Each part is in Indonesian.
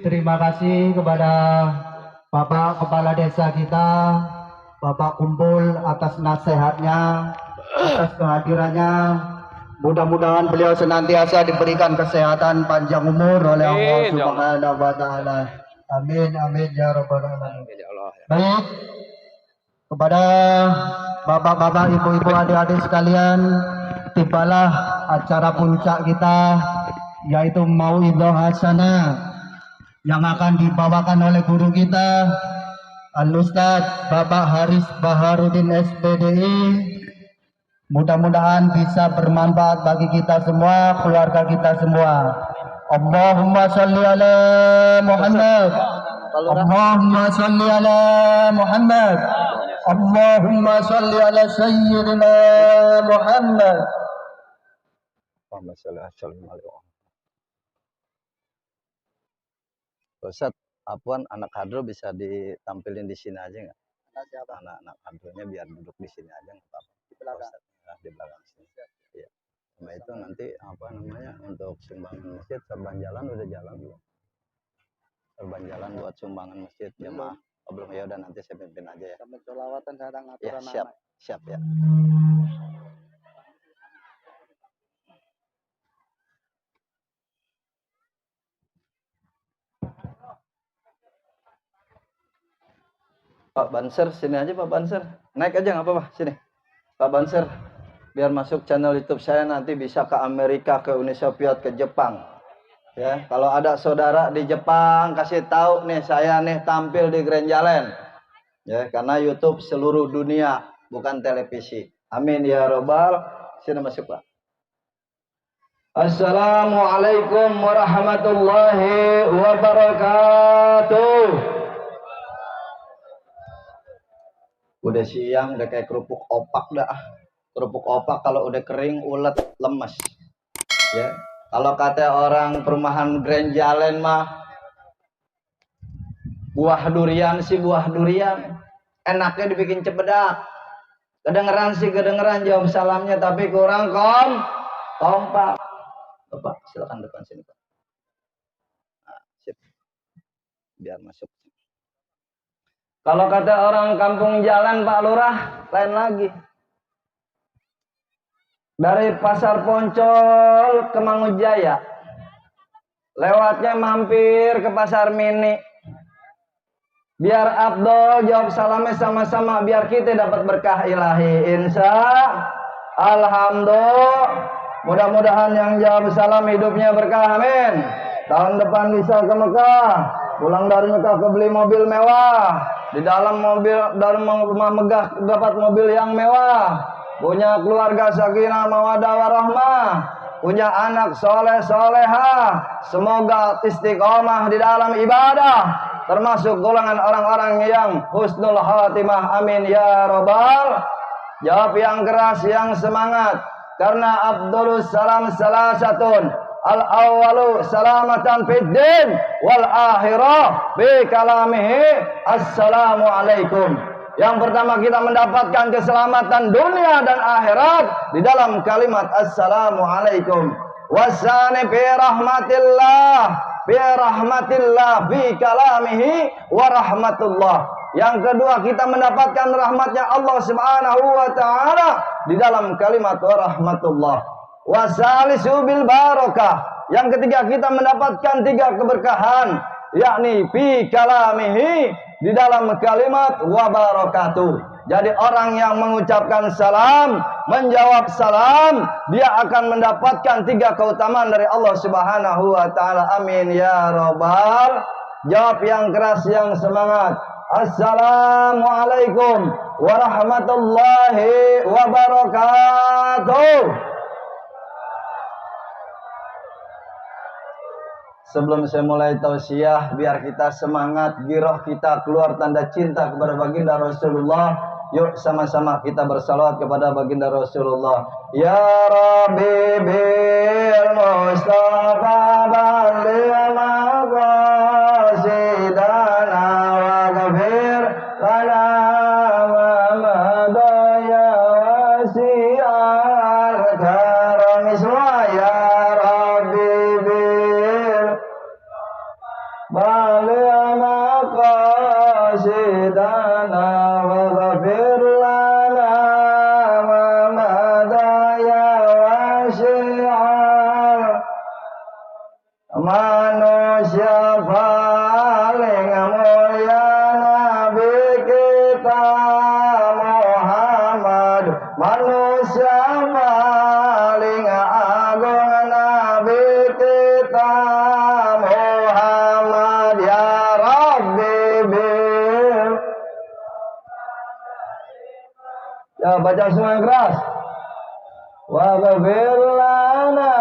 Terima kasih kepada Bapak Kepala Desa kita, Bapak Kumpul, atas nasihatnya, atas kehadirannya. Mudah-mudahan beliau senantiasa diberikan kesehatan panjang umur oleh Allah Subhanahu wa Ta'ala. Amin, amin ya Rabbal alamin. Baik, kepada bapak-bapak, ibu-ibu, adik-adik sekalian, tibalah acara puncak kita, yaitu Mauidhah Hasanah, yang akan dibawakan oleh guru kita Al-Ustadz Bapak Haris Baharudin SPDI. Mudah-mudahan bisa bermanfaat bagi kita semua, keluarga kita semua. Allahumma salli ala Muhammad, Allahumma salli ala Muhammad, Allahumma salli ala Sayyidina Muhammad. Allahumma salli ala Muhammad. Ustaz, Afwan, anak hadro bisa ditampilin di sini aja nggak? Anak hadronya biar duduk di sini aja nggak apa-apa. Di belakang. Di belakang sini. Iya. Sama itu nanti apa namanya untuk sumbangan masjid, serban jalan udah jalan belum? Serban jalan buat sumbangan masjid jemaah. Oh, belum, ya udah nanti saya pimpin aja ya. Sampai sholawatan sekarang aturan. Ya, siap ya. Pak Banser, sini aja Pak Banser. Naik aja nggak apa-apa, sini. Pak Banser, biar masuk channel YouTube saya nanti bisa ke Amerika, ke Uni Soviet, ke Jepang. Ya, kalau ada saudara di Jepang kasih tahu nih saya nih tampil di Grand Jalen. Ya, karena YouTube seluruh dunia, bukan televisi. Amin ya robbal. Sini masuk Pak. Assalamualaikum warahmatullahi wabarakatuh. Udah siang, udah kayak kerupuk opak dah. Kerupuk opak kalau udah kering, ulet, lemes. Ya, kalau kata orang perumahan Grand Jalen mah, buah durian sih buah durian. Enaknya dibikin cepedak. Kedengeran sih kedengeran jawab salamnya, tapi kurang kompak. Bapak, silakan depan sini Pak. Nah, sip. Biar masuk. Kalau kata orang kampung jalan Pak Lurah, lain lagi. Dari Pasar Poncol ke Mangunjaya, lewatnya mampir ke Pasar Mini. Biar Abdul jawab salamnya sama-sama, biar kita dapat berkah ilahi. Insya Alhamdulillah. Mudah-mudahan yang jawab salam hidupnya berkah, amin. Tahun depan bisa ke Mekah, pulang dari Mekah ke beli mobil mewah. Di dalam rumah megah dapat mobil yang mewah. Punya keluarga sakinah mawaddah warahmah. Punya anak soleh solehah. Semoga istiqomah di dalam ibadah. Termasuk golongan orang-orang yang husnul khatimah. Amin ya robbal. Jawab yang keras, yang semangat. Karena Abdulus salam salasatun. Al-awwalu salamatan fid din wal akhirah bi kalamihi assalamualaikum. Yang pertama kita mendapatkan keselamatan dunia dan akhirat di dalam kalimat assalamualaikum. Wasani bi rahmatillah bi kalamihi wa rahmatullah. Yang kedua kita mendapatkan rahmatnya Allah Subhanahu wa taala di dalam kalimat wa rahmatullah. Wasalisu bil barakah. Yang ketiga kita mendapatkan tiga keberkahan, yakni fi kalamihi, di dalam kalimat wa barakatuh. Jadi orang yang mengucapkan salam, menjawab salam, dia akan mendapatkan tiga keutamaan dari Allah Subhanahu wa taala. Amin ya robbal. Jawab yang keras, yang semangat. Assalamualaikum warahmatullahi wabarakatuh. Sebelum saya mulai tausiah, biar kita semangat, giroh kita keluar tanda cinta kepada baginda Rasulullah. Yuk sama-sama kita bersalawat kepada baginda Rasulullah. Ya Rabbi bil Mustafa balligh maqasidana wa ghfir lana ma madaya wasi'al karam semua. Ya Rabbi bil balligh maqasidana wa ghfir lana ma madaya wasi'al. Manusia paling mulia Nabi kita Muhammad. Manusia paling agung Nabi kita Muhammad. Ya Rabbi bil. Ya, baca semua yang keras. Wa ghafir lana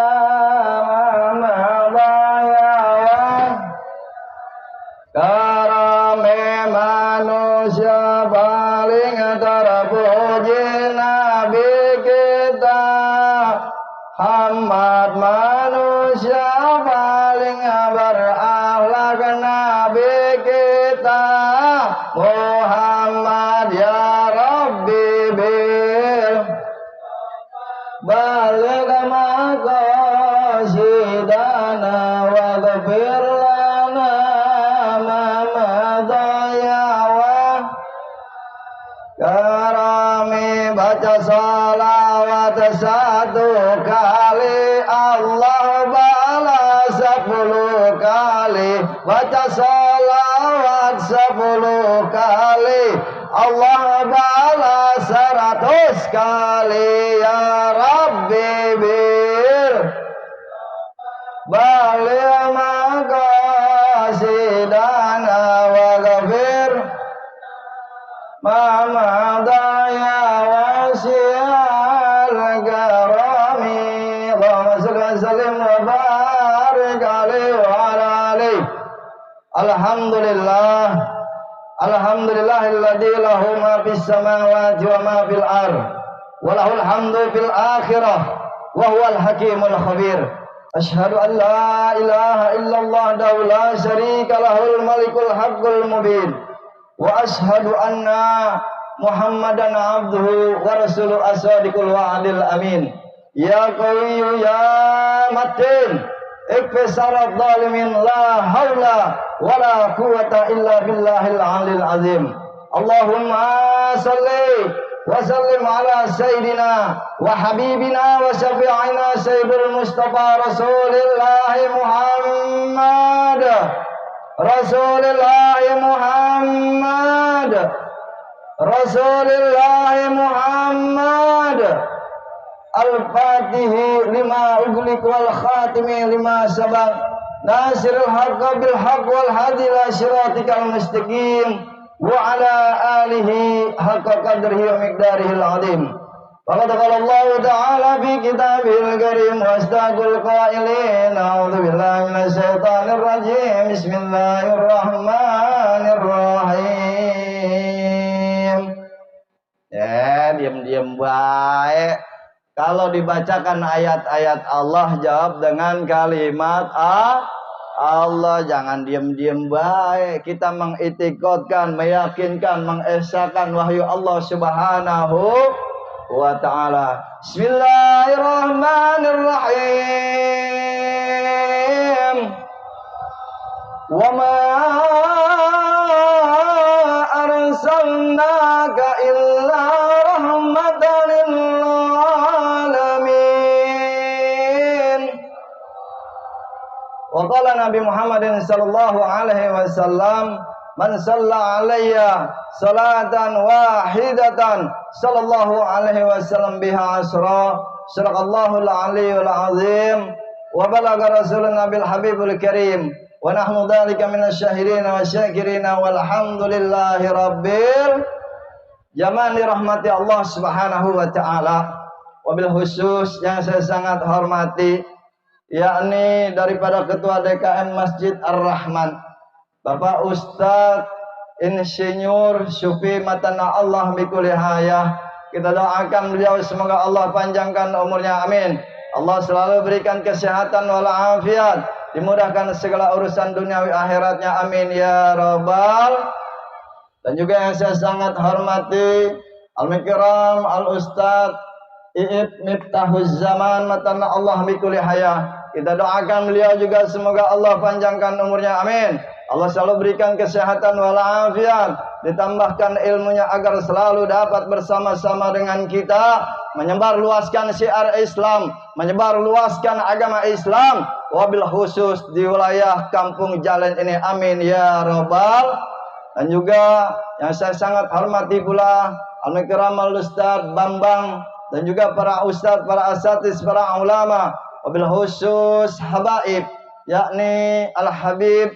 ma madaya. Karame manusia paling terpuji Nabi kita Muhammad. Manusia paling berakhlak Nabi kita Muhammad. Ya Rabbi bil baligh maqasidana wa ghfir lana ma madaya wa karami. Baca salawat 1 kali, Allah balas 10 kali. Baca salawat 10 kali, Allah balas 100 kali. Ya Rabbi bil baligh maqasidana wa ghafir ma madaya wasi'al karami. Allahumma salli wa sallim wa barik alaihi wa ala alihi. Alhamdulillah, alhamdulillahilladzi lahu ma fis samawati wa ma fil ardh wa lahul hamdu fil akhirah wa huwal hakimul khabir. Asyhadu an la ilaha illallah wahdahu la syarika lahul malikul haqqul mubin. Wa asyhadu anna Muhammadan abduhu wa rasuluhu as-sadiqul wa'adil amin. Ya qawiyyu ya matin ikfisarat zalimin la hawla wa la quwwata illa billahil alil azim. Allahumma salli wa sallim ala sayyidina wa habibina wa syafi'ina sayyidul mustafa Rasulillah Muhammad. Rasulillah Muhammad. Rasulillah Muhammad. Al-Fatihi lima ughliq wal khatimi lima sabaq. Nasirul haqq bil haqq wal hadi ila siratikal mustaqim. Wa ala alihi haqqa qadrihi wa miqdarihil azim. Faqad qala Allah ta'ala fi kitabihil karim wa astaqul qailin a'udzu billahi minasy syaithanir rajim. Bismillahirrahmanirrahim. Ya, diam-diam baik. Kalau dibacakan ayat-ayat Allah, jawab dengan kalimat Allah. Jangan diam-diam baik. Kita mengitikadkan, meyakinkan, mengesahkan wahyu Allah subhanahu wa ta'ala. Bismillahirrahmanirrahim. Wa ma arsalnaka illa rahmatan lil alamin. Wa qala Nabi Muhammadin sallallahu alaihi wasallam, man shalla alayya salatan wahidatan sallallahu alaihi wasallam biha asra. Sadaqallahul aliyyul azim wa balagha rasulun nabil habibul karim wa nahnu dzalika minasyahidin wa syakirin walhamdulillahi rabbil Jamaah dirahmati Allah Subhanahu wa taala. Wabil khusus yang saya sangat hormati yakni daripada Ketua DKM Masjid Ar-Rahman Bapak Ustadz Insinyur Syufi Matana Allah bikuli hayah. Kita doakan beliau semoga Allah panjangkan umurnya, amin. Allah selalu berikan kesehatan walafiat, dimudahkan segala urusan duniawi akhiratnya, amin ya rabbal. Dan juga yang saya sangat hormati Al-Mikram Al-Ustadz Iib Miftahuz Zaman Matana Allah bikuli hayah. Kita doakan beliau juga semoga Allah panjangkan umurnya, amin. Allah selalu berikan kesehatan walafiat, ditambahkan ilmunya agar selalu dapat bersama-sama dengan kita menyebar luaskan syiar Islam, menyebar luaskan agama Islam, wabil khusus di wilayah Kampung Jalan ini, amin ya rabbal. Dan juga yang saya sangat hormati pula Al-Mikram Al-Ustadz Bambang dan juga para ustadz, para asatidz, para ulama, wabil khusus habaib yakni Al-Habib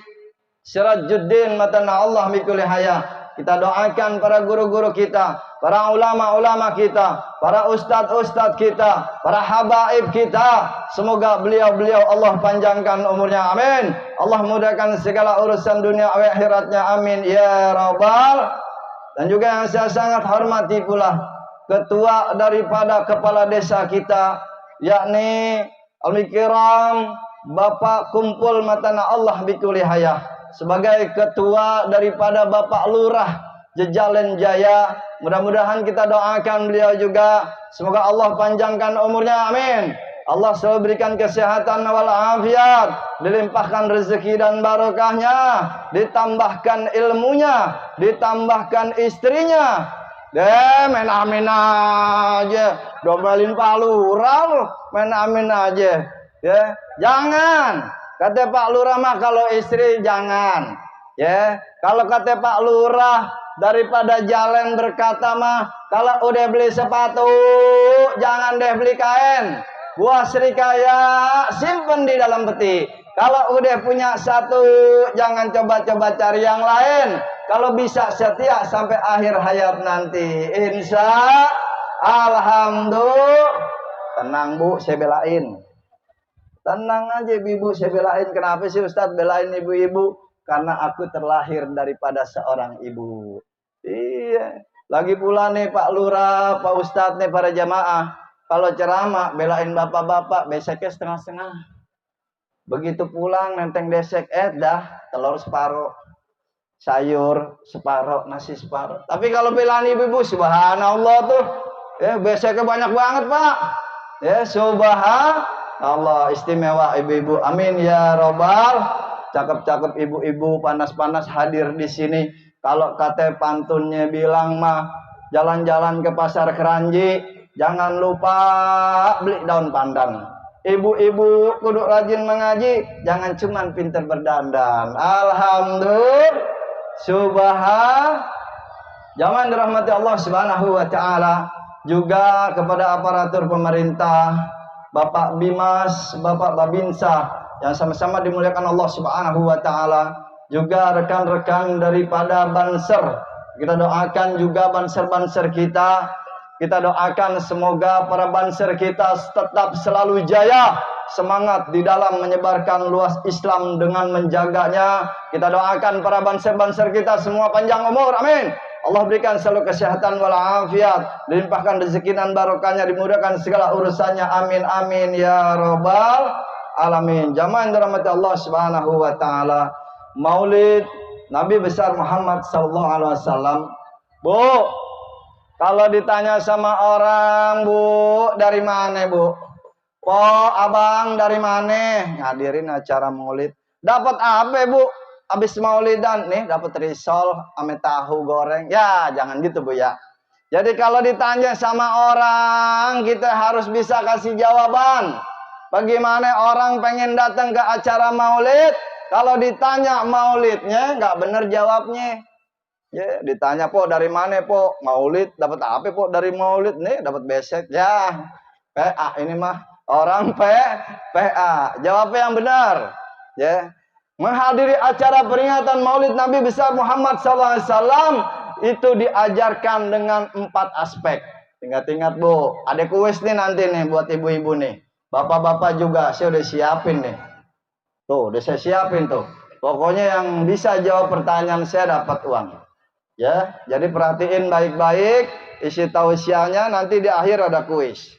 Sirajuddin Matana Allah bikuli hayah. Kita doakan para guru-guru kita, para ulama-ulama kita, para ustadz-ustadz kita, para habaib kita. Semoga beliau-beliau Allah panjangkan umurnya, amin. Allah mudahkan segala urusan dunia akhiratnya, amin ya rabbal. Dan juga yang saya sangat hormati pula ketua daripada kepala desa kita yakni Al-Mikram Bapak Kumpul Matana Allah bikuli hayah. Sebagai ketua daripada Bapak Lurah Jejalen Jaya, mudah-mudahan kita doakan beliau juga semoga Allah panjangkan umurnya, amin. Allah selalu berikan kesehatan walafiat, dilimpahkan rezeki dan barokahnya, ditambahkan ilmunya, ditambahkan istrinya. Main amin aja, domelin Pak Lurah, main amin aja. Ya, jangan. Kata Pak Lurah mah kalau istri jangan. Ya, kalau kata Pak Lurah daripada jalan berkata mah kalau udah beli sepatu jangan deh beli kain. Buah serikaya simpen di dalam peti. Kalau udah punya satu jangan coba-coba cari yang lain. Kalau bisa setia sampai akhir hayat nanti. Insya Alhamdulillah. Tenang Bu, saya belain. Tenang aja ibu, saya belain. Kenapa sih Ustadz belain ibu-ibu? Karena aku terlahir daripada seorang ibu. Iya. Lagi pula nih Pak Lurah, Pak Ustadz nih para jamaah. Kalau ceramah belain bapak-bapak, beseknya setengah-setengah. Begitu pulang nenteng desek, dah telur separuh, sayur separuh, nasi separuh. Tapi kalau belain ibu-ibu, subhanallah tuh, ya beseknya banyak banget Pak. Ya subhanallah, istimewa ibu-ibu, amin ya robbal. Cakep-cakep ibu-ibu, panas-panas hadir di sini. Kalau kata pantunnya bilang mah, jalan-jalan ke pasar Keranji, jangan lupa beli daun pandan. Ibu-ibu kudu rajin mengaji, jangan cuman pinter berdandan. Alhamdulillah, subhan. Jangan dirahmati Allah Subhanahu wa taala. Juga kepada aparatur pemerintah, Bapak Bimas, Bapak Babinsa, yang sama-sama dimuliakan Allah Subhanahu wa taala, juga rekan-rekan daripada Banser. Kita doakan juga banser-banser kita. Kita doakan semoga para banser kita tetap selalu jaya, semangat di dalam menyebarkan luas Islam dengan menjaganya. Kita doakan para banser-banser kita semua panjang umur, amin. Allah berikan selalu kesehatan walafiat, dilimpahkan rezeki dan barokahnya, dimudahkan segala urusannya, amin amin ya rabbal alamin. Jamaah dirahmati Allah Subhanahu wa taala. Maulid Nabi besar Muhammad sallallahu alaihi wasallam. Bu, kalau ditanya sama orang, Bu, dari mana, Bu? Po, abang dari mana? Ngadirin acara Maulid. Dapat apa, Bu? Habis Maulidan nih dapat risol ame tahu goreng. Ya, jangan gitu, Bu ya. Jadi kalau ditanya sama orang, kita harus bisa kasih jawaban. Bagaimana orang pengen datang ke acara Maulid, kalau ditanya maulidnya nggak bener jawabnya. Ya, ditanya po dari mana po Maulid, dapat apa po dari Maulid nih, dapat besek. Ya, PA ini mah orang PA. Jawabnya yang benar. Ya. menghadiri acara peringatan Maulid Nabi besar Muhammad SAW itu diajarkan dengan 4 aspek. Ingat-ingat Bu, ada kuis nih nanti nih buat ibu-ibu nih. Bapak-bapak juga saya udah siapin nih. Tuh, udah saya siapin tuh. Pokoknya yang bisa jawab pertanyaan saya dapat uang. Ya, jadi perhatiin baik-baik isi tausiahnya, nanti di akhir ada kuis.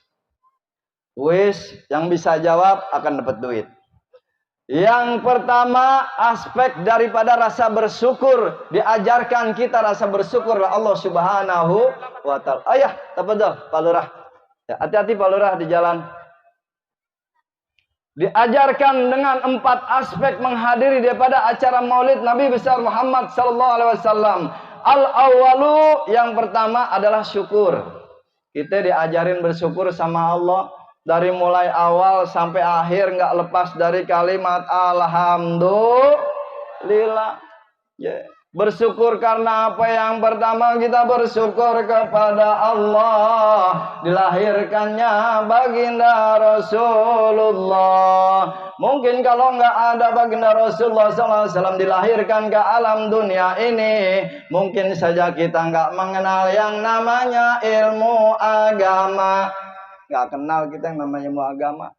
Kuis yang bisa jawab akan dapat duit. Yang pertama, aspek daripada rasa bersyukur. Diajarkan kita rasa bersyukur Allah Subhanahu wa ta'ala. Ayah, tafadhol Pak Lurah. Ya, hati-hati Pak Lurah di jalan. Diajarkan dengan 4 aspek menghadiri daripada acara Maulid Nabi besar Muhammad sallallahu alaihi wasallam. Al-awwalu, yang pertama adalah syukur. Kita diajarin bersyukur sama Allah. Dari mulai awal sampai akhir nggak lepas dari kalimat alhamdulillah. Yeah. Bersyukur karena apa? Yang pertama kita bersyukur kepada Allah, dilahirkannya baginda Rasulullah. Mungkin kalau nggak ada baginda Rasulullah SAW dilahirkan ke alam dunia ini, mungkin saja kita nggak mengenal yang namanya ilmu agama. Nggak kenal kita yang namanya ilmu agama.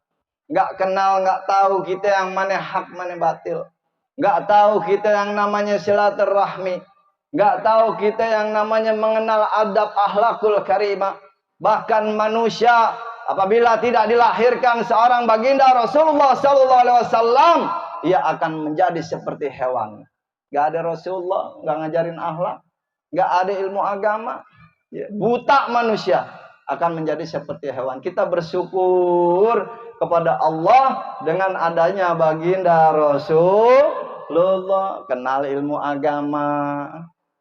Nggak kenal, nggak tahu kita yang mana hak, mana batil. Nggak tahu kita yang namanya silaturahmi. Nggak tahu kita yang namanya mengenal adab akhlakul karimah. Bahkan manusia apabila tidak dilahirkan seorang baginda Rasulullah SAW, ia akan menjadi seperti hewan. Nggak ada Rasulullah, nggak ngajarin akhlak, nggak ada ilmu agama, buta manusia akan menjadi seperti hewan. Kita bersyukur kepada Allah dengan adanya baginda Rasulullah, kenal ilmu agama,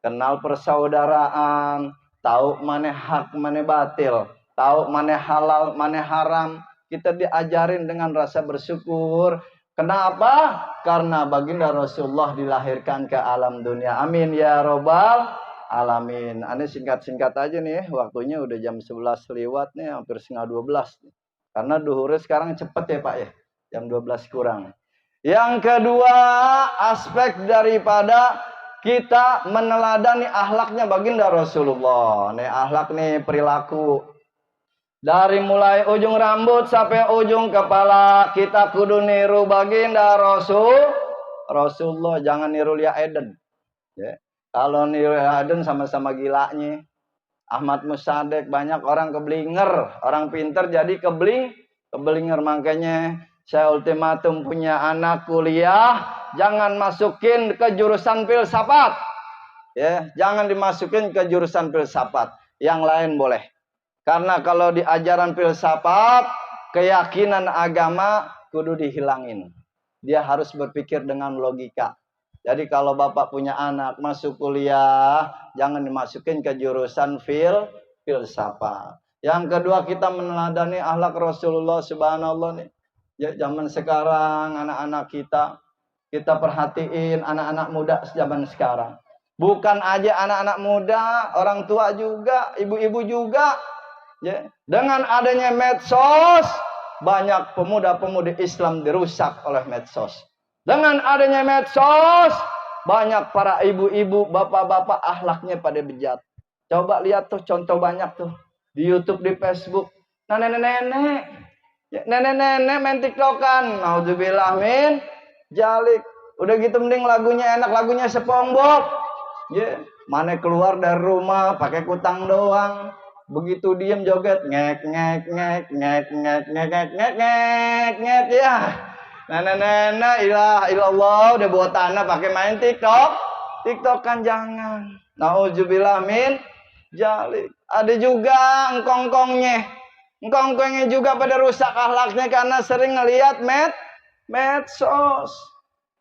kenal persaudaraan, tahu mana hak, mana batil, tahu mana halal, mana haram. Kita diajarin dengan rasa bersyukur. Kenapa? Karena baginda Rasulullah dilahirkan ke alam dunia. Amin ya robbal alamin. Ini singkat-singkat aja nih, waktunya udah jam 11 lewat nih, hampir setengah 12 nih. Karena duhurnya sekarang cepet ya Pak ya, jam 12 kurang. Yang kedua, aspek daripada kita meneladani akhlaknya baginda Rasulullah. Nih akhlak nih, perilaku. Dari mulai ujung rambut sampai ujung kepala, kita kudu niru baginda Rasulullah, jangan niru Lia Eden. Ya. Kalau niru Eden sama-sama gilanya. Ahmad Musadek, banyak orang keblinger, orang pinter jadi keblinger. Makanya saya ultimatum punya anak kuliah, jangan masukin ke jurusan filsafat. Ya, jangan dimasukin ke jurusan filsafat. Yang lain boleh. Karena kalau di ajaran filsafat, keyakinan agama kudu dihilangin. Dia harus berpikir dengan logika. Jadi kalau Bapak punya anak masuk kuliah, jangan dimasukin ke jurusan filsafat. Yang kedua, kita meneladani akhlak Rasulullah. Subhanallah nih. Ya, zaman sekarang anak-anak kita perhatiin anak-anak muda zaman sekarang. Bukan aja anak-anak muda, orang tua juga, ibu-ibu juga. Ya. Dengan adanya medsos, banyak pemuda-pemudi Islam dirusak oleh medsos. Dengan adanya medsos, banyak para ibu-ibu, bapak-bapak akhlaknya pada bejat. Coba lihat tuh contoh banyak tuh di YouTube, di Facebook. Nah, nenek-nenek main TikTokan. Nauzubillah min jalik. Udah gitu mending lagunya enak, lagunya SpongeBob. Ya, mana keluar dari rumah pakai kutang doang. Begitu diem joget ngek ya. Nenek ilallah udah bawa tanah pakai main TikTok kan jangan. Nauzubillah min jalik. Ada juga engkongnya juga pada rusak akhlaknya karena sering ngelihat medsos.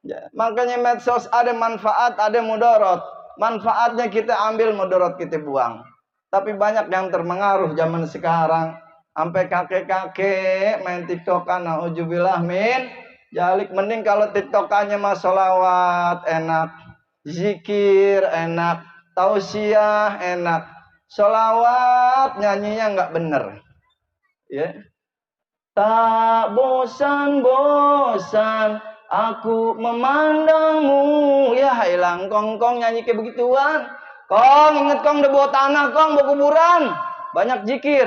Ya, makanya medsos ada manfaat, ada mudarat. Manfaatnya kita ambil, mudarat kita buang. Tapi banyak yang terpengaruh zaman sekarang. Sampai kakek-kakek main TikTokan. Nauzubillah min jalik. Mending kalau TikTokannya mah sholawat enak, zikir enak, tausiah enak. Sholawat nyanyinya nggak bener. Ya. Tak bosan-bosan Aku memandangmu. Ya hilang kong nyanyi kayak begituan. Kong inget kong udah bawa tanah kong bawa kuburan. Banyak zikir.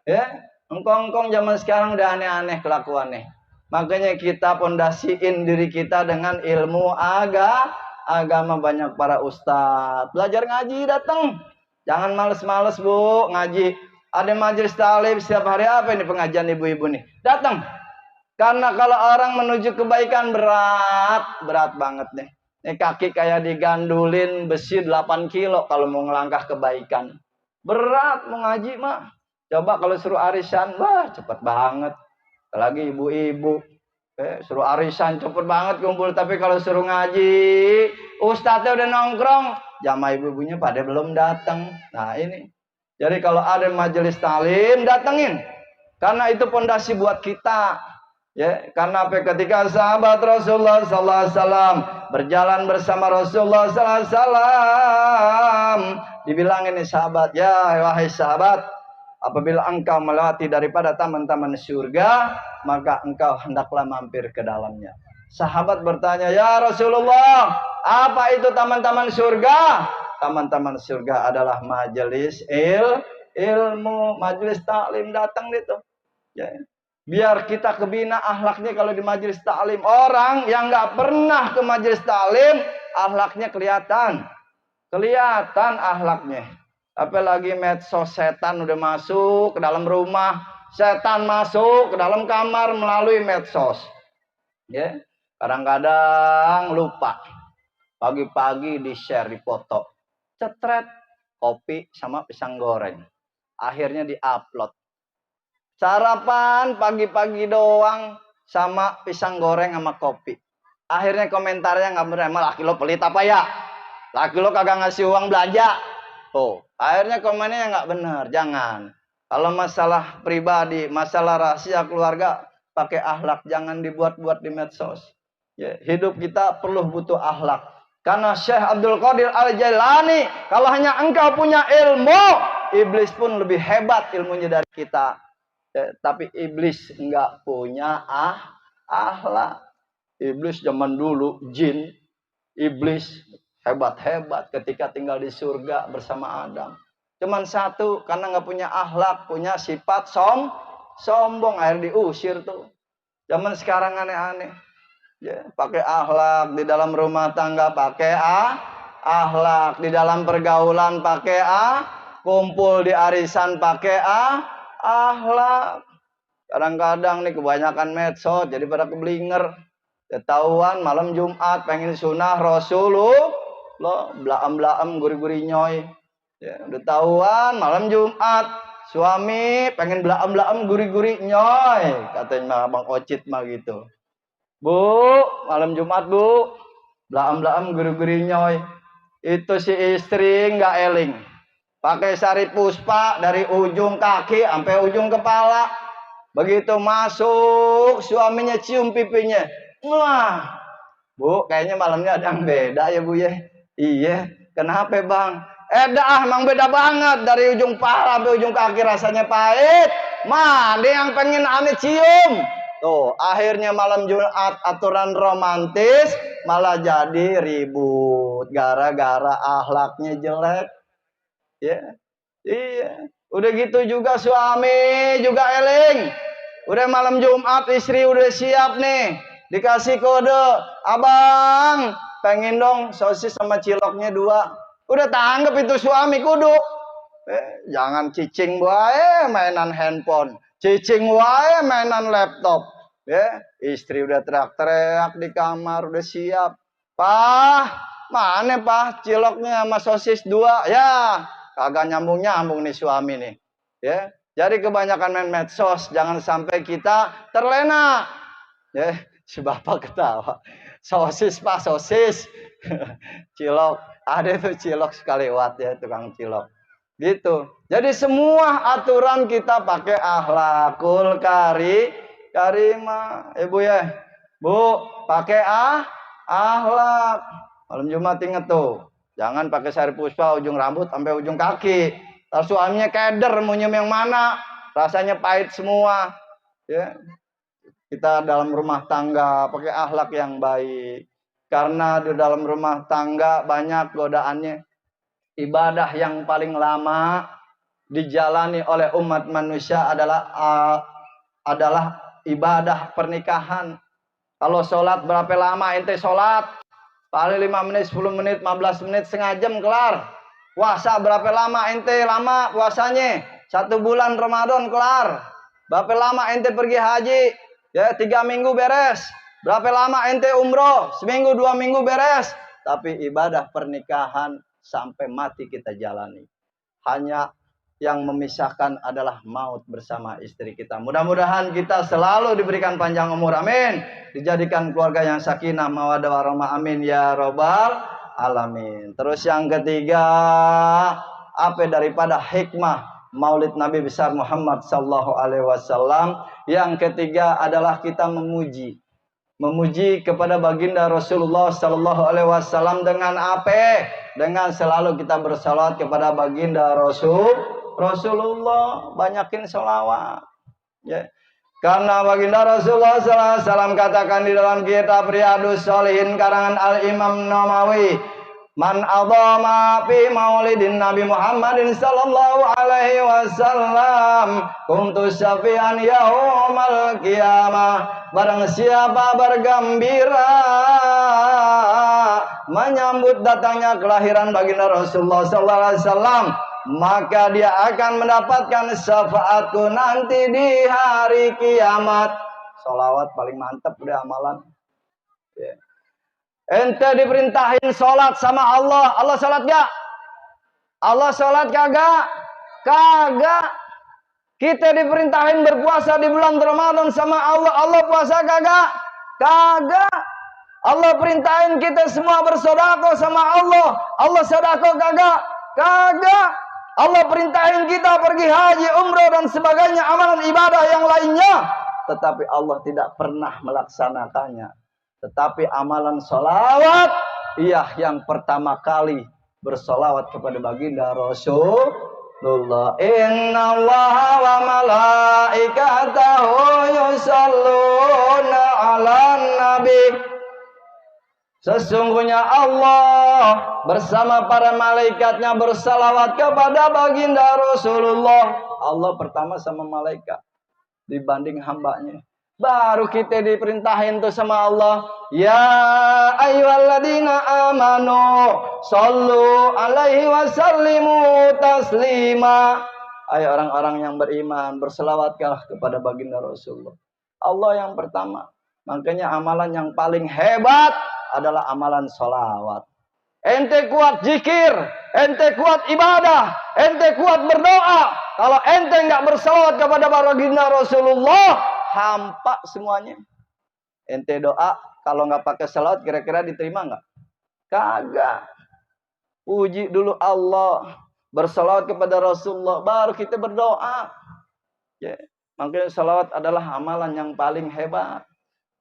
Ya. Kong zaman sekarang udah aneh-aneh kelakuannya. Makanya kita pondasiin diri kita dengan ilmu agama. Banyak para ustadz. Belajar ngaji datang. Jangan males-males bu ngaji. Ada majelis taklim setiap hari apa ini pengajian ibu-ibu nih. Datang. Karena kalau orang menuju kebaikan berat banget nih. Ini kaki kayak digandulin besi 8 kilo kalau mau ngelangkah kebaikan. Berat mau ngaji mah. Coba kalau suruh arisan, wah cepet banget. Apalagi ibu-ibu. Suruh arisan cepet banget kumpul. Tapi kalau suruh ngaji, ustadznya udah nongkrong. Jamaah ibu-ibunya pada belum datang. Nah ini. Jadi kalau ada majelis taklim, datengin. Karena itu pondasi buat kita. Ya, karena ketika sahabat Rasulullah sallallahu alaihi wasallam berjalan bersama Rasulullah sallallahu alaihi wasallam, dibilang ini sahabat, ya wahai sahabat, apabila engkau melewati daripada taman-taman surga, maka engkau hendaklah mampir ke dalamnya. Sahabat bertanya, ya Rasulullah, apa itu taman-taman surga? Taman-taman surga adalah majelis ilmu, majelis taklim, datang itu. Ya. Biar kita kebina akhlaknya kalau di majelis taklim. Orang yang nggak pernah ke majelis taklim, akhlaknya kelihatan akhlaknya. Apalagi medsos, setan udah masuk ke dalam rumah, setan masuk ke dalam kamar melalui medsos. Ya, kadang-kadang lupa. Pagi-pagi di share, di foto, cetret kopi sama pisang goreng. Akhirnya di-upload. Sarapan pagi-pagi doang sama pisang goreng sama kopi. Akhirnya komentarnya nggak bener, emang laki lo pelit apa ya? Laki lo kagak ngasih uang belanja. Oh, akhirnya komennya nggak bener. Jangan. Kalau masalah pribadi, masalah rahasia keluarga, pakai akhlak, jangan dibuat-buat di medsos. Ya, hidup kita perlu butuh akhlak. Karena Syekh Abdul Qadir Al-Jailani, kalau hanya engkau punya ilmu, iblis pun lebih hebat ilmunya dari kita. Tapi iblis enggak punya akhlak. Iblis zaman dulu jin, iblis hebat-hebat ketika tinggal di surga bersama Adam. Cuman satu, karena enggak punya akhlak, punya sifat sombong, akhirnya diusir tuh. Zaman sekarang aneh-aneh. Ya, pakai akhlak di dalam rumah tangga, pakai akhlak di dalam pergaulan, pakai kumpul di arisan, pakai akhlak. Kadang-kadang nih kebanyakan medsos jadi pada keblinger. Ketahuan malam Jumat pengen sunah Rasulullah, blaam-blaam guri-guri nyoy. Ya, udah tahuan malam Jumat suami pengen blaam-blaam guri-guri nyoy, katanya Bang Ocit mah gitu. Bu, malam Jumat bu, blaam-blaam guri-guri nyoy. Itu si istri nggak eling. Pakai sari puspa dari ujung kaki sampai ujung kepala. Begitu masuk, suaminya cium pipinya. Wah, bu, kayaknya malamnya ada yang beda ya bu ya. Iya, kenapa bang? Dah, emang beda banget. Dari ujung kepala sampai ujung kaki rasanya pahit. Mana yang pengen ane cium? Tuh, akhirnya malam Jumat aturan romantis malah jadi ribut. Gara-gara akhlaknya jelek. Ya, iya. Udah gitu juga suami juga eling. Udah malam Jumat istri udah siap nih. Dikasih kode, abang pengen dong sosis sama ciloknya 2. Udah tanggap itu suami kudu. Jangan cicing wae mainan handphone. Cicing wae mainan laptop. Ya, istri udah teriak-teriak di kamar udah siap. Pah, mana pah ciloknya sama sosis 2? Ya, kagak nyambung nih suami nih. Ya, jadi kebanyakan main medsos, jangan sampai kita terlena. Ya, si bapak ketawa. Sosis pak, sosis. Cilok, ada tuh cilok sekali watt ya, tukang cilok. Gitu. Jadi semua aturan kita pakai akhlakul karimah. Ibu ya, bu, pakai akhlak. Malam Jumat inget tuh. Jangan pakai sari puspa ujung rambut sampai ujung kaki. Terus suaminya keder, mau nyium yang mana? Rasanya pahit semua. Ya. kita dalam rumah tangga pakai akhlak yang baik. Karena di dalam rumah tangga banyak godaannya. Ibadah yang paling lama dijalani oleh umat manusia adalah ibadah pernikahan. Kalau sholat berapa lama ente sholat? Paling 5 menit, 10 menit, 15 menit, setengah jam kelar. Puasa berapa lama ente lama puasanya? 1 bulan Ramadan kelar. Berapa lama ente pergi haji? Ya 3 minggu beres. Berapa lama ente umroh? Seminggu 2 minggu beres. Tapi ibadah pernikahan sampai mati kita jalani. Hanya yang memisahkan adalah maut bersama istri kita. Mudah-mudahan kita selalu diberikan panjang umur, amin. Dijadikan keluarga yang sakinah, mawaddah warahmah, amin ya robbal alamin. Terus yang ketiga, apa daripada hikmah Maulid Nabi besar Muhammad sallallahu alaihi wasallam? Yang ketiga adalah kita memuji kepada baginda Rasulullah sallallahu alaihi wasallam dengan apa? Dengan selalu kita bersalawat kepada baginda Rasulullah, banyakin sholawat. Ya. Karena baginda Rasulullah SAW katakan di dalam kitab Riyadus Shalihin karangan Al-Imam Nawawi, man adhama fi maulidin Nabi Muhammadin sallallahu alaihi wasallam kuntu syafi'an yaumal qiyamah. Barang siapa bergembira menyambut datangnya kelahiran baginda Rasulullah sallallahu alaihi wasallam, maka dia akan mendapatkan syafaatku nanti di hari kiamat. Sholawat paling mantap udah amalan. Yeah. Ente diperintahin sholat sama Allah. Allah sholat gak? Allah sholat kagak? Kagak. Kita diperintahin berpuasa di bulan Ramadan sama Allah. Allah puasa kagak? Kagak. Allah perintahin kita semua bersedekah sama Allah. Allah sedekah kagak? Kagak. Allah perintahin kita pergi haji, umrah dan sebagainya amalan ibadah yang lainnya, tetapi Allah tidak pernah melaksanakannya. Tetapi amalan sholawat, iya yang pertama kali bersolawat kepada baginda Rasulullah. Inna Allah wa malaikatahu yusalluna ala nabi. Sesungguhnya Allah bersama para malaikatnya bersalawat kepada baginda Rasulullah. Allah pertama sama malaikat dibanding hambanya. Baru kita diperintahin tuh sama Allah. Ya ayyuhalladzina amanu sallu alaihi wasallimu taslima. Ayo orang-orang yang beriman, berselawatlah kepada baginda Rasulullah. Allah yang pertama. Makanya amalan yang paling hebat adalah amalan sholawat. Ente kuat zikir, ente kuat ibadah, ente kuat berdoa. Kalau ente nggak berselawat kepada baginda Rasulullah, hampa semuanya. Ente doa, kalau nggak pakai selawat, kira-kira diterima nggak? Kagak. Puji dulu Allah, berselawat kepada Rasulullah, baru kita berdoa. Ya. Makanya selawat adalah amalan yang paling hebat.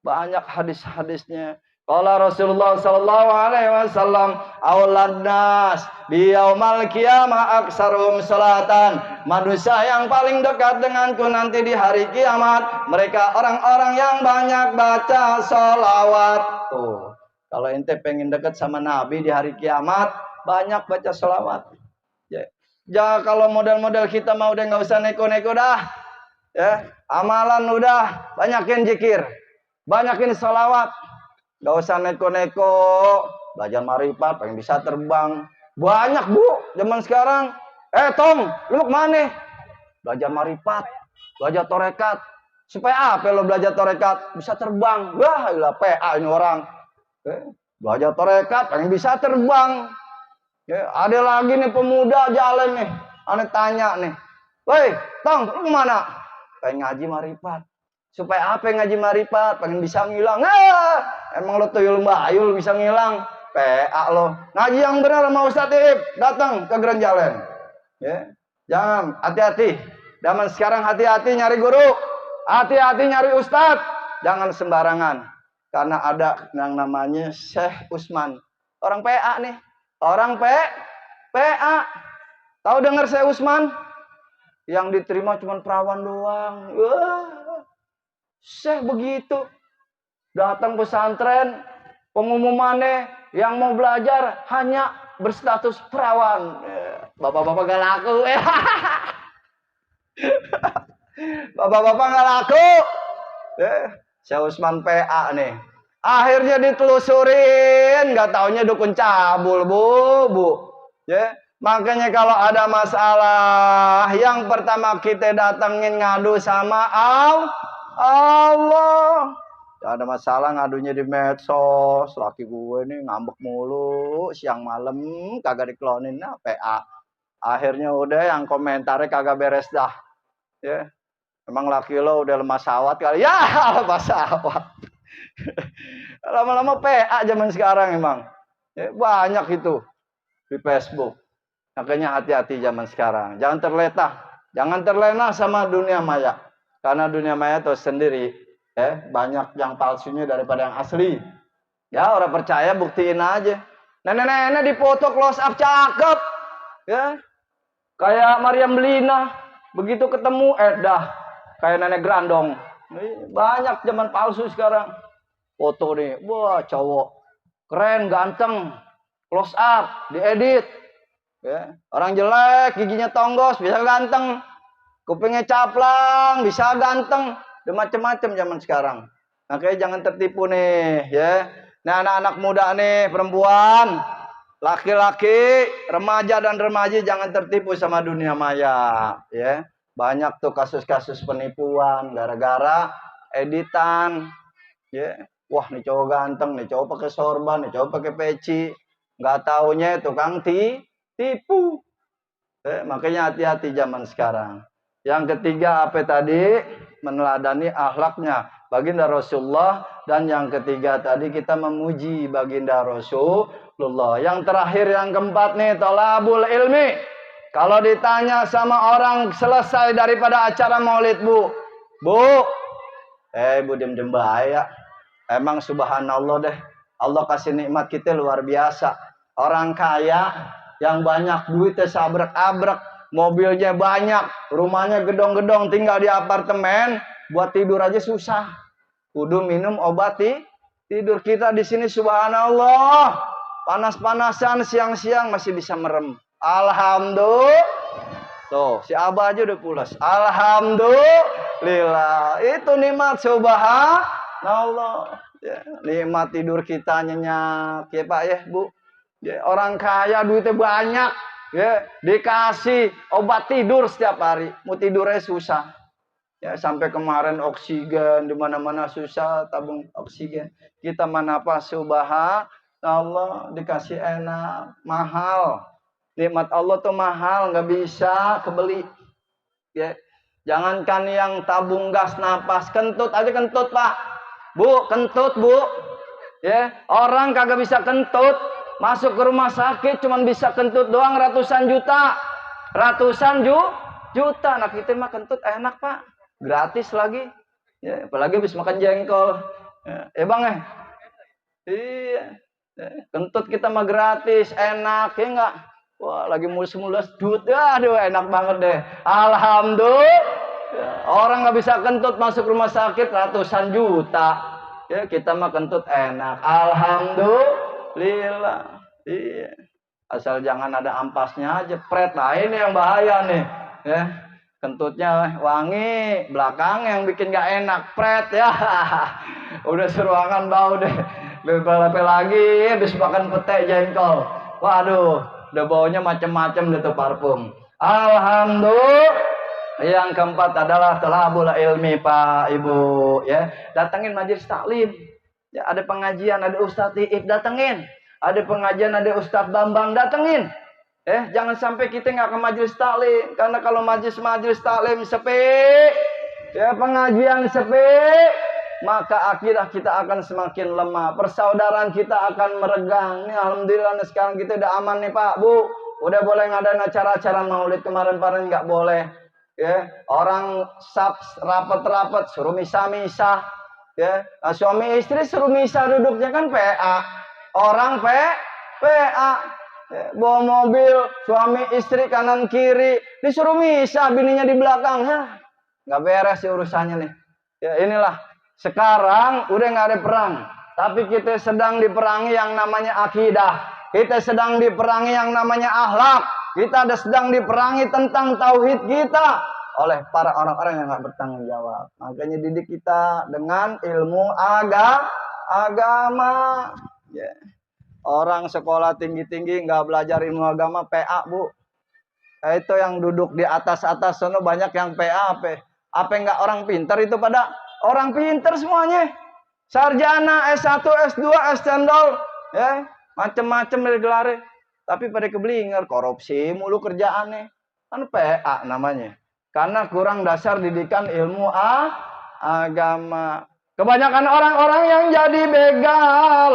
Banyak hadis-hadisnya. Qala Rasulullah sallallahu alaihi wasallam, aulad nas bi yaumal qiyamah aksarum salatan. Manusia yang paling dekat denganku nanti di hari kiamat, mereka orang-orang yang banyak baca sholawat. Tuh, kalau ente pengen dekat sama Nabi di hari kiamat, banyak baca sholawat. Ya, kalau model-model kita mau udah nggak usah neko-neko dah. Ya, amalan udah banyakin zikir, banyakin sholawat. Gak usah neko-neko, belajar marifat, pengen bisa terbang. Banyak bu, zaman sekarang. Tong, lu kemana? Belajar marifat, belajar torekat. Supaya apa lo belajar torekat? Bisa terbang. Wah, ilah PA ini orang. Belajar torekat, pengen bisa terbang. Ada lagi nih pemuda jalan nih. Aneh tanya nih. Woi, Tong, lu kemana? Pengen ngaji marifat. Supaya apa ngaji marifat? Pengen bisa ngilang. Emang lo tuyul mbayul bisa ngilang? PA lo. Ngaji yang benar sama Ustadz Iib. Datang ke Grand Jalan. Ya. Jangan, hati-hati. Zaman sekarang hati-hati nyari guru. Hati-hati nyari Ustadz. Jangan sembarangan. Karena ada yang namanya Syekh Usman. Orang PA nih. Orang PA. Tahu dengar Syekh Usman? Yang diterima cuma perawan doang. Syekh begitu. Datang pesantren, pengumumannya yang mau belajar hanya berstatus perawan. Bapak-bapak gak laku. Bapak-bapak gak laku. Syekh Usman PA nih. Akhirnya ditelusurin, gak taunya dukun cabul, bu. Ya, makanya kalau ada masalah, yang pertama kita datengin ngadu sama Allah. Ada masalah ngadunya di medsos, laki gue nih ngambek mulu, siang malam kagak diklonin, nah PA. Akhirnya udah yang komentarnya kagak beres dah. Ya, emang laki lo udah lemah sawat kali, ya lemah sawat. Lama-lama PA zaman sekarang emang. Ya, banyak itu di Facebook. Makanya hati-hati zaman sekarang. Jangan terlena sama dunia maya. Karena dunia maya itu sendiri, ya, banyak yang palsunya daripada yang asli. Ya, orang percaya buktiin aja. Nenek-nenek dipoto close up cakep. Ya. Kayak Mariam Belina, begitu ketemu dah kayak nenek Grandong. Banyak zaman palsu sekarang. Foto nih, wah cowok keren, ganteng, close up, diedit. Ya. Orang jelek, giginya tonggos, bisa ganteng. Kupingnya caplang, bisa ganteng. Udah macem-macem zaman sekarang. Makanya jangan tertipu nih, ya. Nah, anak-anak muda nih, perempuan, laki-laki, remaja dan remaja jangan tertipu sama dunia maya, ya. Banyak tuh kasus-kasus penipuan gara-gara editan, ya. Wah, nih cowok ganteng, nih cowok pakai sorban, nih cowok pakai peci. Nggak taunya tukang tipu. Makanya hati-hati zaman sekarang. Yang ketiga apa tadi? Meneladani akhlaknya baginda Rasulullah. Dan yang ketiga tadi kita memuji baginda Rasulullah. Yang terakhir yang keempat nih, thalabul ilmi. Kalau ditanya sama orang selesai daripada acara maulid, Bu, Bu dem bahaya. Emang subhanallah deh, Allah kasih nikmat kita luar biasa. Orang kaya yang banyak duitnya sabrek-abrek, mobilnya banyak, rumahnya gedong-gedong, tinggal di apartemen, buat tidur aja susah. Kudu minum obat tidur. Kita di sini subhanallah, panas-panasan siang-siang masih bisa merem. Alhamdulillah. Tuh, si Abah aja udah pulas. Alhamdulillah. Itu nikmat subhanallah. Ya, nikmat tidur kita nyenyak, ya Pak ya, Bu. Ya, orang kaya duitnya banyak, ya, dikasih obat tidur setiap hari. Mau tidurnya susah. Ya, sampai kemarin oksigen di mana-mana susah tabung oksigen. Kita mana apa subhanallah dikasih enak, mahal. Nikmat Allah tuh mahal, nggak bisa kebeli. Ya, jangankan yang tabung gas napas, kentut aja kentut, Pak. Bu, kentut, Bu. Ya, orang kagak bisa kentut, masuk ke rumah sakit cuman bisa kentut doang ratusan juta. Juta. Nah, kita mah kentut enak, Pak. Gratis lagi. Ya, apalagi habis makan jengkol. Ya, Bang Iya. Ya, kentut kita mah gratis, enak, ya enggak? Wah, lagi mulus-mulus duit. Aduh, enak banget deh. Alhamdulillah. Ya, orang nggak bisa kentut masuk rumah sakit ratusan juta. Ya, kita mah kentut enak. Alhamdulillah. Iya. Asal jangan ada ampasnya aja, pret. Nah, ini yang bahaya nih. Ya. Kentutnya wangi, belakang yang bikin gak enak, pret ya. Udah seruangan bau deh. Lepe-lepe lagi, habis makan pete jengkol. Waduh, udah baunya macem-macem gitu parfum. Alhamdulillah. Yang keempat adalah thalabul ilmi, Pak, Ibu, ya. Datengin majelis taklim. Ya, ada pengajian, ada Ustadz Iip, datengin. Ada pengajian, ada Ustadz Bambang, datengin. Jangan sampai kita nggak ke majelis taklim, karena kalau majelis taklim sepi, ya pengajian sepi, maka akidah kita akan semakin lemah, persaudaraan kita akan meregang. Nih, alhamdulillah sekarang kita udah aman nih, Pak, Bu, udah boleh ngadain acara-acara maulid. Kemarin-kemarin nggak boleh. Ya, orang rapat-rapat suruh misa-misa, ya. Nah, suami istri suruh misa duduknya kan PA, orang PA, ya, bawa mobil suami istri kanan kiri disuruh misa, bininya di belakang, ya nggak beres sih urusannya nih. Ya inilah. Sekarang udah nggak ada perang. Tapi kita sedang diperangi yang namanya akidah. Kita sedang diperangi yang namanya akhlak. Kita sedang diperangi tentang tauhid kita oleh para orang-orang yang nggak bertanggung jawab. Makanya didik kita dengan ilmu agama. Yeah. Orang sekolah tinggi-tinggi nggak belajar ilmu agama, PA bu. Itu yang duduk di atas-atas sana banyak yang PA. Apa nggak orang pintar itu pada orang pintar semuanya. Sarjana, S1, S2, S cendol, ya macem-macem dari gelar. Tapi pada keblinger, korupsi mulu kerjaannya. Kan PA namanya. Karena kurang dasar didikan ilmu agama. Kebanyakan orang-orang yang jadi begal,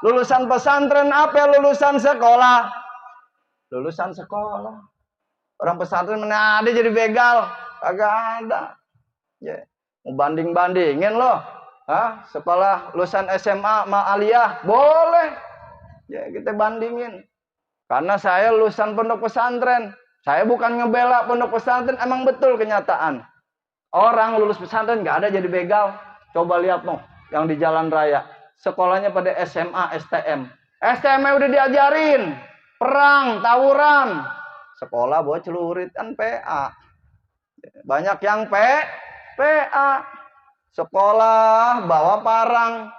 lulusan pesantren apa? Lulusan sekolah. Lulusan sekolah. Orang pesantren mana ada jadi begal? Kagak ada. Ya. Mau banding-bandingin loh. Hah? Sekolah lulusan SMA sama aliyah boleh. Ya kita bandingin. Karena saya lulusan pondok pesantren. Saya bukan ngebela pondok pesantren, emang betul kenyataan. Orang lulus pesantren nggak ada jadi begal. Coba lihat noh, yang di jalan raya. Sekolahnya pada SMA, STM. STM udah diajarin perang, tawuran. Sekolah buat celurit kan PA. Banyak yang PA. Sekolah bawa parang.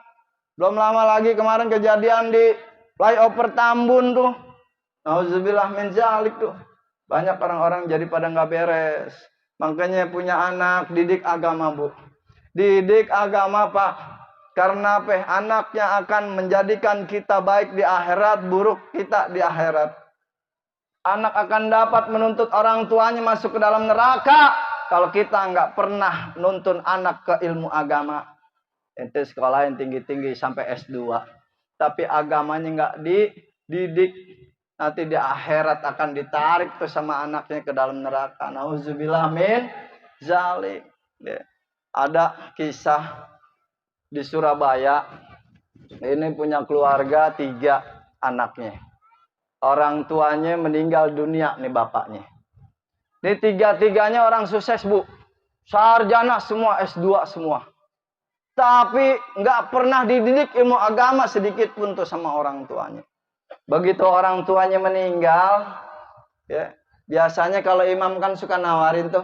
Belum lama lagi kemarin kejadian di flyover Tambun tuh. Nauzubillah min zalik tuh. Banyak orang-orang jadi pada nggak beres. Makanya punya anak, didik agama bu. Didik agama pak. Karena apa? Anaknya akan menjadikan kita baik di akhirat, buruk kita di akhirat. Anak akan dapat menuntut orang tuanya masuk ke dalam neraka. Kalau kita nggak pernah nuntun anak ke ilmu agama. Ente sekolah yang tinggi-tinggi sampai S2. Tapi agamanya nggak dididik. Nanti di akhirat akan ditarik tuh sama anaknya ke dalam neraka. Nauzubillah min zalik. Ada kisah di Surabaya. Ini punya keluarga 3 anaknya. Orang tuanya meninggal dunia nih bapaknya. Ini 3-tiganya orang sukses bu. Sarjana semua, S2 semua. Tapi nggak pernah dididik ilmu agama sedikit pun tuh sama orang tuanya. Begitu orang tuanya meninggal, ya biasanya kalau imam kan suka nawarin tuh,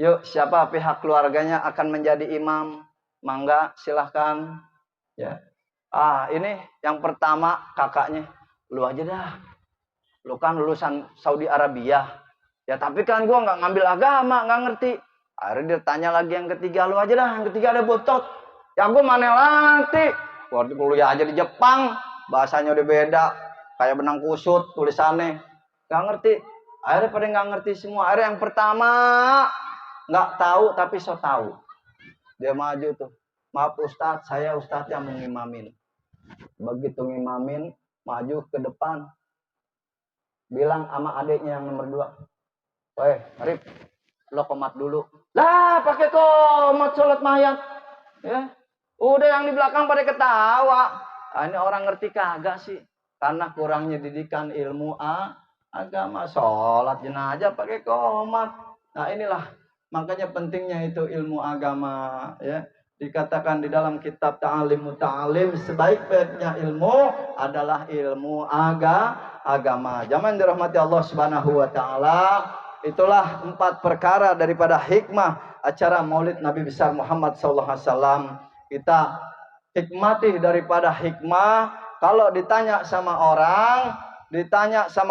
yuk siapa pihak keluarganya akan menjadi imam, mangga silahkan. Ya, ini yang pertama kakaknya, lu aja dah, lu kan lulusan Saudi Arabia, ya tapi kan gua nggak ngambil agama, nggak ngerti. Akhirnya dia tanya lagi yang ketiga, lu aja dah, yang ketiga ada botot, ya gua mana nanti, gua kuliah aja di Jepang, bahasanya udah beda. Kayak benang kusut tulisannya nggak ngerti. Akhirnya pada nggak ngerti semua. Akhirnya yang pertama nggak tahu tapi so tahu. Dia maju tuh, maaf Ustadz, saya Ustadz yang mengimamin. Begitu ngimamin, maju ke depan, bilang sama adiknya yang nomor 2, weh Arif, lo komat dulu. Lah pakai komat sholat mayat, ya udah yang di belakang pada ketawa. Ini orang ngerti kagak sih? Karena kurangnya didikan ilmu agama. Sholat jenazah pakai qomat. Nah inilah makanya pentingnya itu ilmu agama. Ya dikatakan di dalam kitab Ta'alim Muta'alim, sebaik-baiknya ilmu adalah ilmu agama. Zaman dirahmati Allah Subhanahu Wa Taala. Itulah 4 perkara daripada hikmah acara Maulid Nabi besar Muhammad SAW. Kita hikmati daripada hikmah. Kalau ditanya sama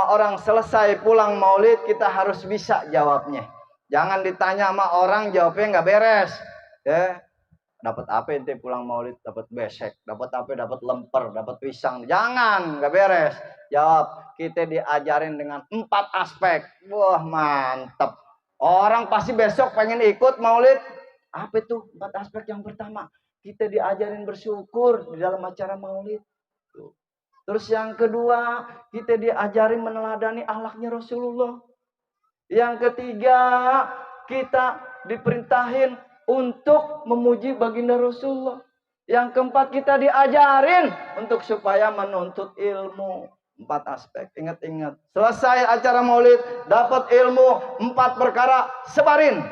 orang selesai pulang maulid, kita harus bisa jawabnya. Jangan ditanya sama orang jawabnya nggak beres. Ya, dapat apa ente pulang maulid? Dapat besek, dapat apa? Dapat lemper, dapat pisang. Jangan, nggak beres. Jawab. Kita diajarin dengan 4 aspek. Wah mantep. Orang pasti besok pengen ikut maulid. Apa itu 4 aspek? Yang pertama, kita diajarin bersyukur di dalam acara maulid. Terus yang kedua, kita diajari meneladani akhlaknya Rasulullah. Yang ketiga, kita diperintahin untuk memuji baginda Rasulullah. Yang keempat, kita diajarin untuk supaya menuntut ilmu. 4 aspek, ingat-ingat. Selesai acara maulid, dapat ilmu 4 perkara, sebarin.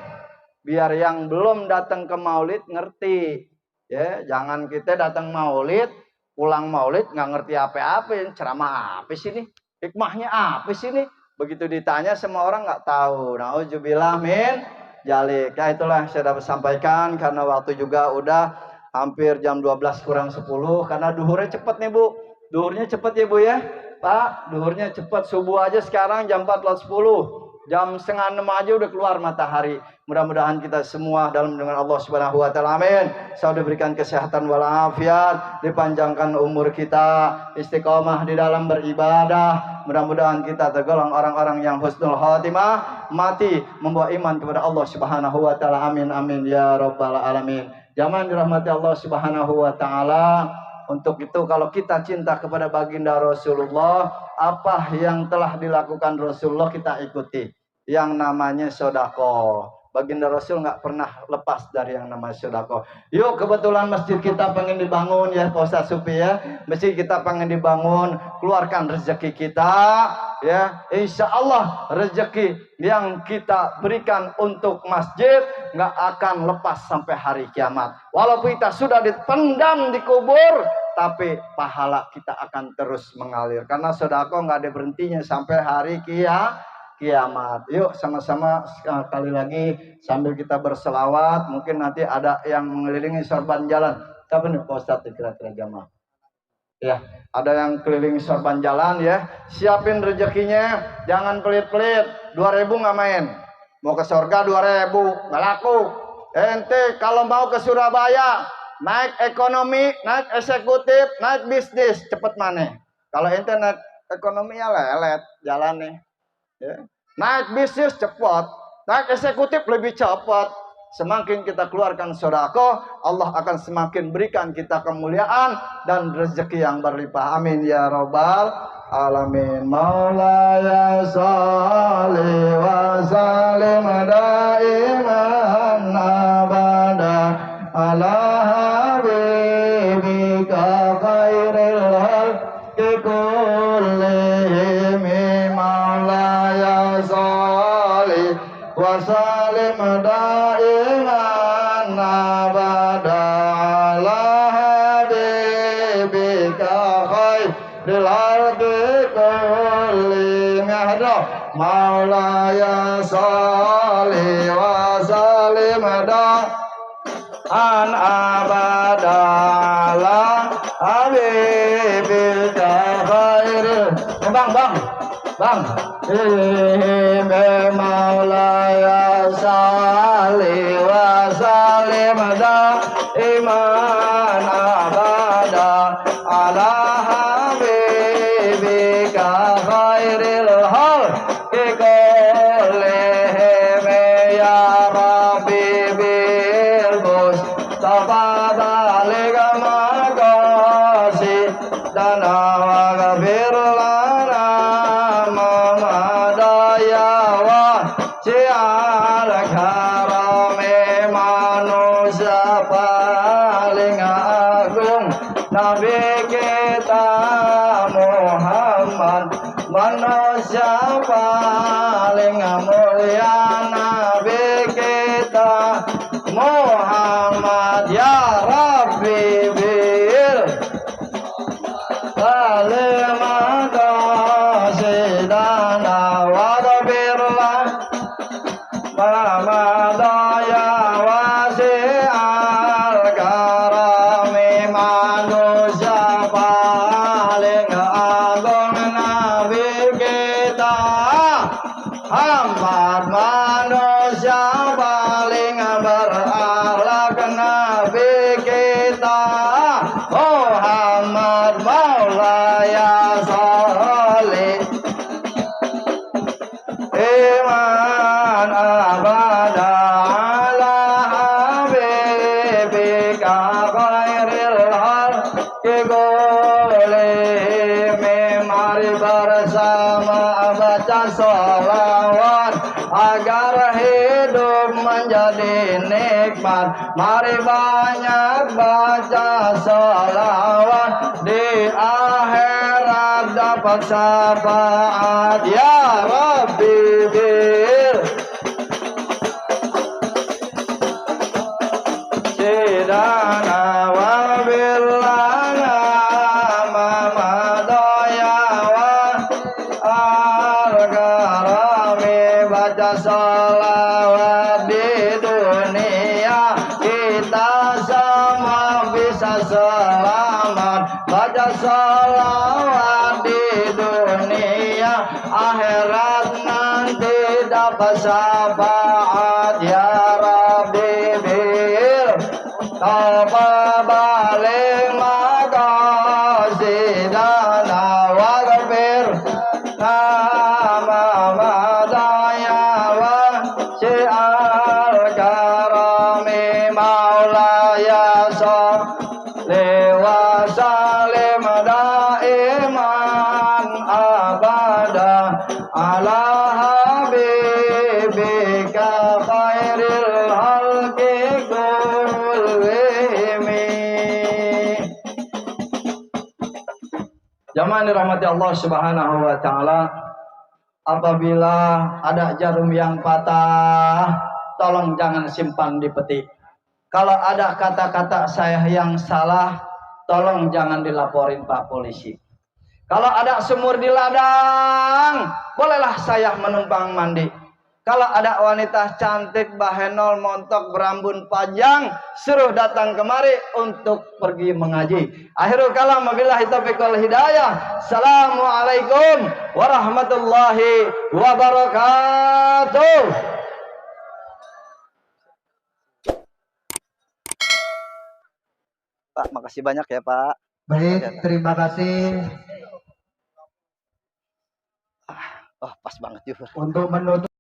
biar yang belum datang ke maulid ngerti. Ya, jangan kita datang maulid, pulang maulid nggak ngerti apa-apa, ceramah apa sih ini? Hikmahnya apa sih ini? Begitu ditanya semua orang nggak tahu. Nauzubillah min jalik. Ya itulah saya dapat sampaikan karena waktu juga udah hampir jam 12 kurang 10 karena duhurnya cepet nih Bu. Duhurnya cepet ya Bu ya. Pak, duhurnya cepet. Subuh aja sekarang jam 4:10. Jam 5:30 aja udah keluar matahari. Mudah-mudahan kita semua dalam dengan Allah Subhanahu wa taala. Amin. Saya diberikan kesehatan walafiat, dipanjangkan umur kita, istiqomah di dalam beribadah. Mudah-mudahan kita tergolong orang-orang yang husnul khotimah, mati membawa iman kepada Allah Subhanahu wa taala. Amin amin ya rabbal alamin. Jamaah dirahmati Allah Subhanahu wa taala. Untuk itu kalau kita cinta kepada baginda Rasulullah, apa yang telah dilakukan Rasulullah kita ikuti. Yang namanya sodako. Baginda Rasul nggak pernah lepas dari yang namanya sodako. Yuk, kebetulan masjid kita pengen dibangun ya Pak Ustaz Supi ya. Masjid kita pengen dibangun, keluarkan rezeki kita ya. Insya Allah rezeki yang kita berikan untuk masjid nggak akan lepas sampai hari kiamat. Walaupun kita sudah dipendam di kubur, tapi pahala kita akan terus mengalir. Karena sodako nggak ada berhentinya sampai hari kiamat. Yuk sama-sama sekali lagi sambil kita berselawat. Mungkin nanti ada yang mengelilingi sorban jalan. Siapa nih Pak Ustadz kira-kira jamaah? Ya, ada yang keliling sorban jalan ya. Siapin rezekinya, jangan pelit-pelit. 2.000 nggak main. Mau ke surga 2.000 nggak laku. Ente kalau mau ke Surabaya, naik ekonomi, naik eksekutif, naik bisnis, cepet mana? Kalau ente naik ekonomi ya lelet jalannya. Ya. Naik bisnis cepat, naik eksekutif lebih cepat. Semakin kita keluarkan sedekah, Allah akan semakin berikan kita kemuliaan dan rezeki yang berlimpah. Amin ya rabbal alamin. Maulaya sholli wa sallim daiman abada ala habibika khairil khalqi kullihim. Maulaya sholli wa sallim daiman abada ala habibika khairil khalqi kullihim. Maulaya sholli wa sallim an abada ala habibika khairil. Bang Maulaya sholli wa sallim daiman abada ala habibika khairil khalqi kullihim. Ya Rabbi bil Mustafa balik maqasid dana wa ghafir lana mamadaya wa si'al karame. Manusia paling agung Nabi kita Muhammad, manusia paling mulia Nabi kita Muhammad. Ya Rabbi bil kalimata sidana wa dabirlah mamadaya wasi'al karami. Manusia paling agung Nabi kita Muhammad, manusia paling berakhlak Nabi kita Muhammad. Maulaya sholli iman abada ala habibika khairil khalqi kullihim. Mari bersama baca sholawat agar hidup menjadi nikmat. Mari banyak baca sholawat, di akhirat dapat syafaat. Ya Rabbi bir baca sholawat di dunia, kita semua bisa selamat. Baca sholawat di dunia, akhirat nanti dapat syafaat. Ya Rabbi bil taqabbal maqasidana waghfir lana ma madaya wa syi'al karami maulaya salli wa salim daiman abada ala habibika khairil halqi kullihim. Jamaah dirahmati Allah Subhanahu wa taala, apabila ada jarum yang patah, tolong jangan simpan di peti. Kalau ada kata-kata saya yang salah, tolong jangan dilaporin Pak Polisi. Kalau ada sumur di ladang, bolehlah saya menumpang mandi. Kalau ada wanita cantik, bahenol, montok, berambut panjang, suruh datang kemari untuk pergi mengaji. Akhirul kalam, wabillahi taufiq wal hidayah. Assalamualaikum warahmatullahi wabarakatuh. Pak, makasih banyak ya Pak. Baik, terima kasih. Oh, pas banget juga. Untuk menutup